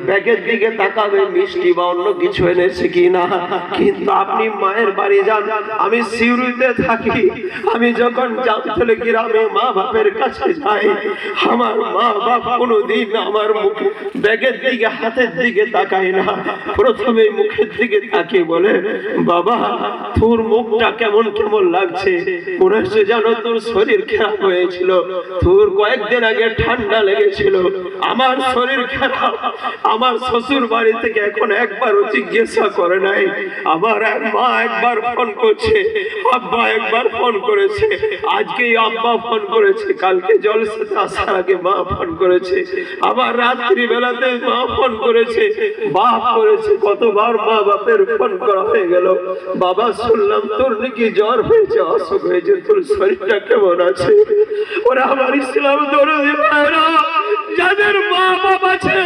ব্যাগের দিকে তাকাবে মিষ্টি বা অন্য কিছু এনেছে কিনা। কিন্তু আপনি মায়ের বাড়ি যান, আমি সিউড়িতে থাকি, আমি যখন জামতলে গ্রামে মা বাপের কাছে যাই, আমার মা বাপ কোনোদিন আমার মুখ ব্যাগের দিকে হাতের দিকে তাকায় না, প্রথমে মুখের দিকে তাকিয়ে বলে, বাবা তোর মুখটা কেমন কেমন লাগছে, মনে হচ্ছে যেন তোর শরীর খারাপ হয়েছিল, তোর কয়েকদিন আগে ঠান্ডা লেগেছিল। আমার শরীর খারাপ, আমার শ্বশুর বাড়ি থেকে এখন একবারও জিজ্ঞাসা করে নাই। আমার মা একবার ফোন করছে, আব্বা একবার ফোন করেছে, আজকেই আব্বা ফোন করেছে, কালকে জলসাতে আসার আগে মা ফোন করেছে, আবার রাত্রি বেলাতে মা ফোন করেছে, বাপ করেছে, কতবার মা বাপের ফোন করা হয়ে গেল। বাবা শুনলাম তোর নাকি জ্বর হয়েছে, অসুখ হয়েছে, তোর শরীরটা কেমন আছে? ওরা আমার ইসলাম দরদি ভাইরা, যাদের মা বাপ আছে